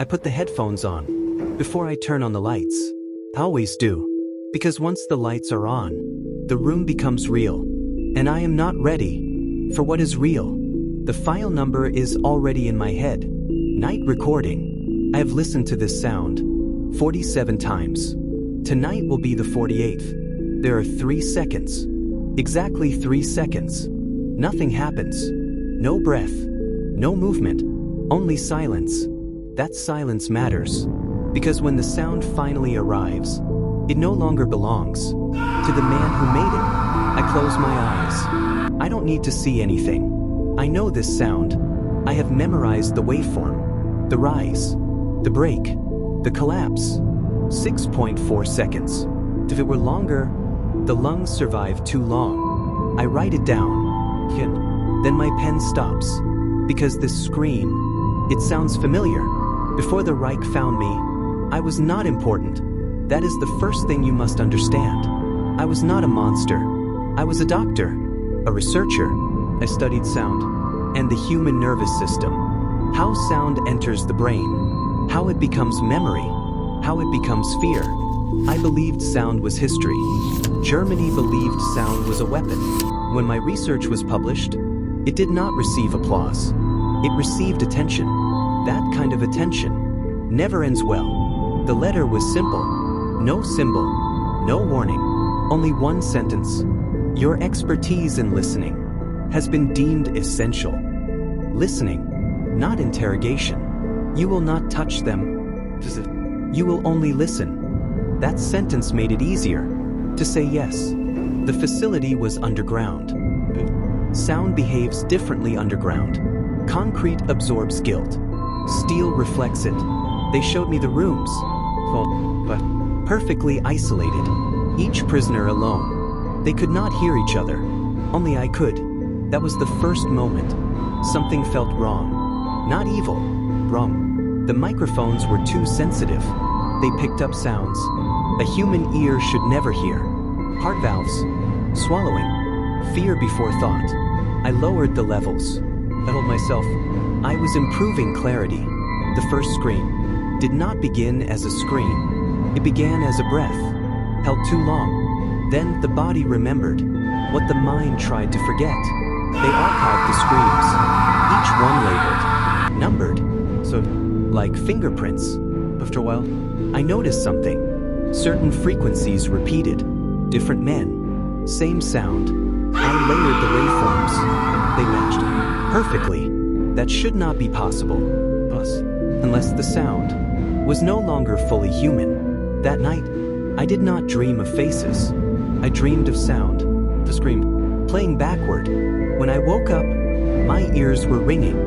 I put the headphones on before I turn on the lights. I always do. Because once the lights are on, the room becomes real. And I am not ready for what is real. The file number is already in my head. Night recording. I have listened to this sound 47 times. Tonight will be the 48th. There are 3 seconds. Exactly 3 seconds. Nothing happens. No breath. No movement. Only silence. That silence matters. Because when the sound finally arrives, it no longer belongs to the man who made it. I close my eyes. I don't need to see anything. I know this sound. I have memorized the waveform, the rise, the break, the collapse. 6.4 seconds. If it were longer, the lungs survive too long. I write it down. Then my pen stops. Because this scream, it sounds familiar. Before the Reich found me, I was not important. That is the first thing you must understand. I was not a monster. I was a doctor, a researcher. I studied sound and the human nervous system. How sound enters the brain, how it becomes memory, how it becomes fear. I believed sound was history. Germany believed sound was a weapon. When my research was published, it did not receive applause. It received attention. That kind of attention never ends well. The letter was simple. No symbol. No warning. Only one sentence. Your expertise in listening has been deemed essential. Listening, not interrogation. You will not touch them. You will only listen. That sentence made it easier to say yes. The facility was underground. Sound behaves differently underground. Concrete absorbs guilt. Steel reflects it. They showed me the rooms, but perfectly isolated. Each prisoner alone. They could not hear each other. Only I could. That was the first moment. Something felt wrong. Not evil. Wrong. The microphones were too sensitive. They picked up sounds a human ear should never hear. Heart valves. Swallowing. Fear before thought. I lowered the levels. I told myself I was improving clarity. The first scream did not begin as a scream. It began as a breath, held too long. Then the body remembered what the mind tried to forget. They archived the screams, each one labeled, numbered, so like fingerprints. After a while, I noticed something. Certain frequencies repeated, different men, same sound. I layered the waveforms. They matched perfectly. That should not be possible, unless the sound was no longer fully human. That night, I did not dream of faces. I dreamed of sound, the scream, playing backward. When I woke up, my ears were ringing,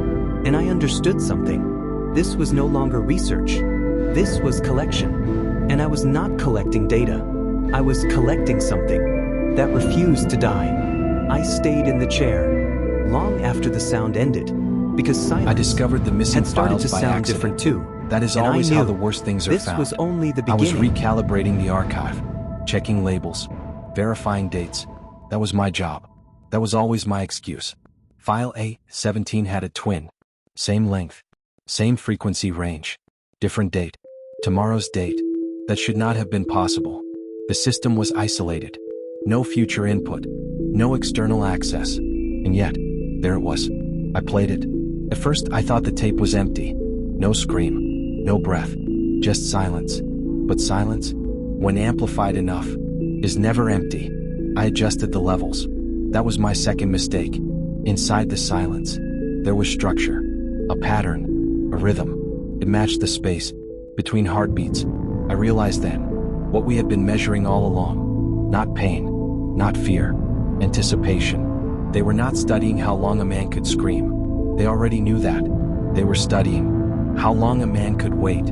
and I understood something. This was no longer research. This was collection. And I was not collecting data. I was collecting something that refused to die. I stayed in the chair long after the sound ended, because silence I discovered the missing had started to files by sound accident. different too. That is And I always how knew the worst things are this found. was only the I was beginning. recalibrating the archive, checking labels, verifying dates. That was my job. That was always my excuse. File A17 had a twin. Same length. Same frequency range. Different date. Tomorrow's date. That should not have been possible. The system was isolated. No future input. No external access. And yet, there it was. I played it. At first, I thought the tape was empty. No scream. No breath. Just silence. But silence, when amplified enough, is never empty. I adjusted the levels. That was my second mistake. Inside the silence, there was structure. A pattern. A rhythm. It matched the space between heartbeats. I realized then what we had been measuring all along. Not pain. Not fear. Anticipation. They were not studying how long a man could scream. They already knew that. They were studying how long a man could wait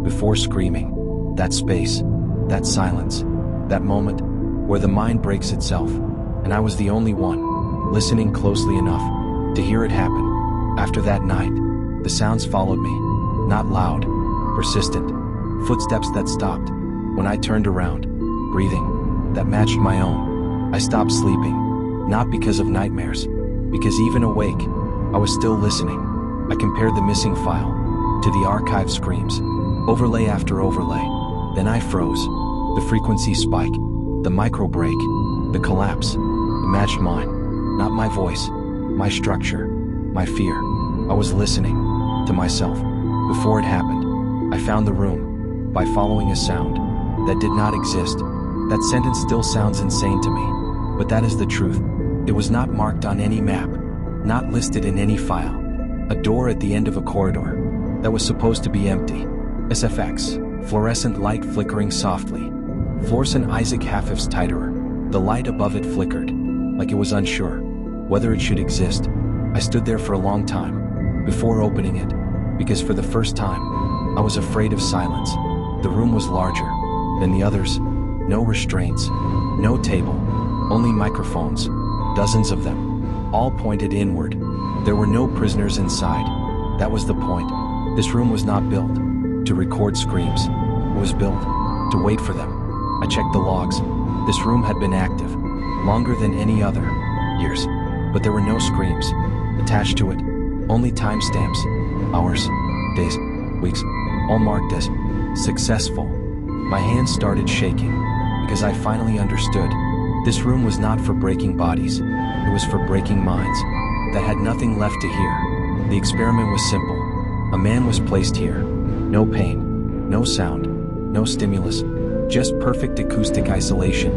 before screaming. That space. That silence. That moment where the mind breaks itself. And I was the only one listening closely enough to hear it happen. After that night, the sounds followed me. Not loud. Persistent. Footsteps that stopped. When I turned around, breathing that matched my own. I stopped sleeping. Not because of nightmares. Because even awake, I was still listening. I compared the missing file to the archive screams, overlay after overlay. Then I froze. The frequency spike, the micro break, the collapse. It matched mine, not my voice, my structure, my fear. I was listening to myself. Before it happened, I found the room by following a sound that did not exist. That sentence still sounds insane to me, but that is the truth. It was not marked on any map, not listed in any file. A door at the end of a corridor that was supposed to be empty. SFX, fluorescent light flickering softly. Florson Isaac Half-If's Titerer. The light above it flickered, like it was unsure whether it should exist. I stood there for a long time before opening it, because for the first time, I was afraid of silence. The room was larger than the others. No restraints, no table, only microphones, dozens of them, all pointed inward. There were no prisoners inside. That was the point. This room was not built to record screams. It was built to wait for them. I checked the logs. This room had been active longer than any other. Years. But there were no screams attached to it. Only timestamps. Hours, days, weeks, all marked as successful. My hands started shaking because I finally understood. This room was not for breaking bodies. It was for breaking minds that had nothing left to hear. The experiment was simple. A man was placed here. No pain, no sound, no stimulus, just perfect acoustic isolation.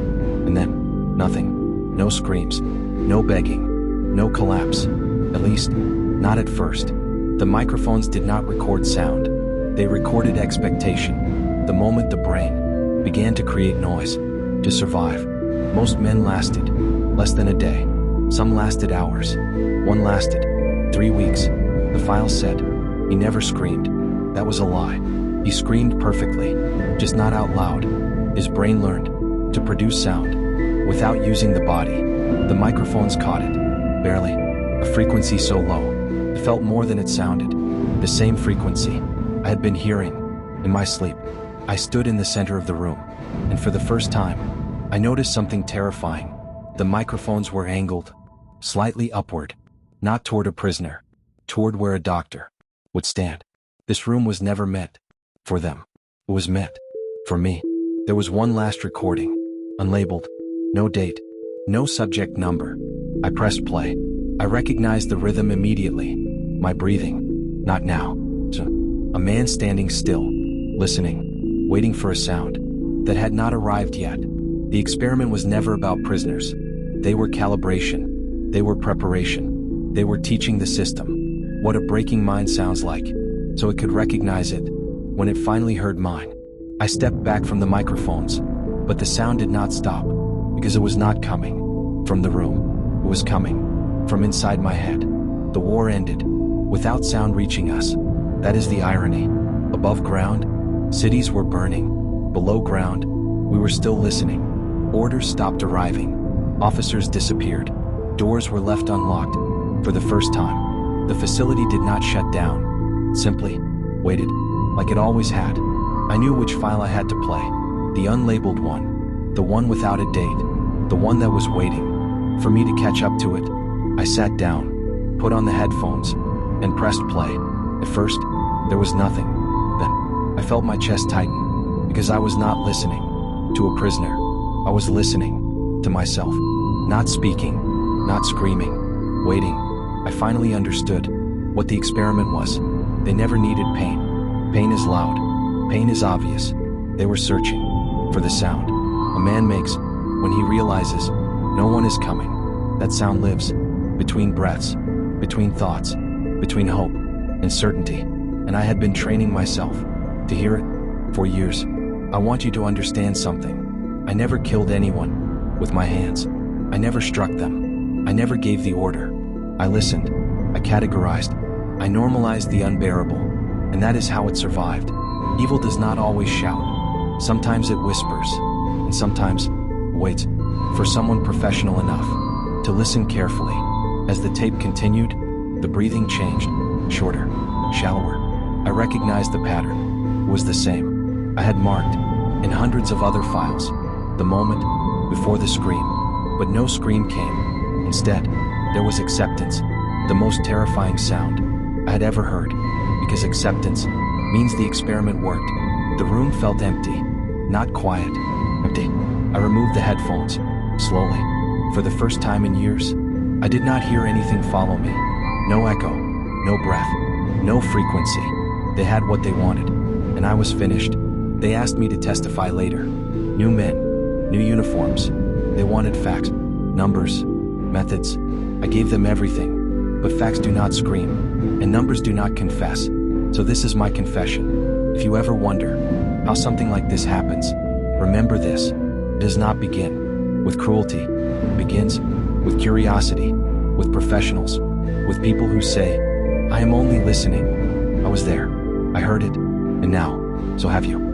And then, nothing. No screams, no begging, no collapse. At least, not at first. The microphones did not record sound. They recorded expectation. The moment the brain began to create noise, to survive. Most men lasted less than a day. Some lasted hours. One lasted 3 weeks. The file said he never screamed. That was a lie. He screamed perfectly, just not out loud. His brain learned to produce sound without using the body. The microphones caught it, barely. A frequency so low, it felt more than it sounded. The same frequency I had been hearing in my sleep. I stood in the center of the room, and for the first time, I noticed something terrifying. The microphones were angled slightly upward, not toward a prisoner, toward where a doctor would stand. This room was never meant for them. It was meant for me. There was one last recording, unlabeled, no date, no subject number. I pressed play. I recognized the rhythm immediately. My breathing. Not now. A man standing still, listening, waiting for a sound that had not arrived yet. The experiment was never about prisoners. They were calibration. They were preparation. They were teaching the system what a breaking mind sounds like, so it could recognize it when it finally heard mine. I stepped back from the microphones, but the sound did not stop, because it was not coming from the room. It was coming from inside my head. The war ended without sound reaching us. That is the irony. Above ground, cities were burning. Below ground, we were still listening. Orders stopped arriving. Officers disappeared. Doors were left unlocked. For the first time, the facility did not shut down. It simply waited, like it always had. I knew which file I had to play. The unlabeled one. The one without a date. The one that was waiting for me to catch up to it. I sat down, put on the headphones, and pressed play. At first, there was nothing. Then, I felt my chest tighten, because I was not listening to a prisoner. I was listening to myself. Not speaking, not screaming, waiting. I finally understood what the experiment was. They never needed pain. Pain is loud. Pain is obvious. They were searching for the sound a man makes when he realizes no one is coming. That sound lives between breaths, between thoughts, between hope and certainty. And I had been training myself to hear it for years. I want you to understand something. I never killed anyone with my hands. I never struck them. I never gave the order. I listened. I categorized. I normalized the unbearable. And that is how it survived. Evil does not always shout. Sometimes it whispers. And sometimes waits for someone professional enough to listen carefully. As the tape continued, the breathing changed. Shorter, shallower. I recognized the pattern. It was the same I had marked in hundreds of other files. The moment before the scream. But no scream came. Instead, there was acceptance. The most terrifying sound I I had ever heard, because acceptance means the experiment worked. The room felt empty, not quiet, empty. I removed the headphones, slowly. For the first time in years, I did not hear anything follow me. No echo, no breath, no frequency. They had what they wanted, and I was finished. They asked me to testify later. New men, new uniforms. They wanted facts, numbers, methods. I gave them everything, but facts do not scream, and numbers do not confess. So this is my confession. If you ever wonder how something like this happens, remember this. It does not begin with cruelty. It begins with curiosity, with professionals, with people who say, I am only listening. I was there. I heard it. And now, so have you.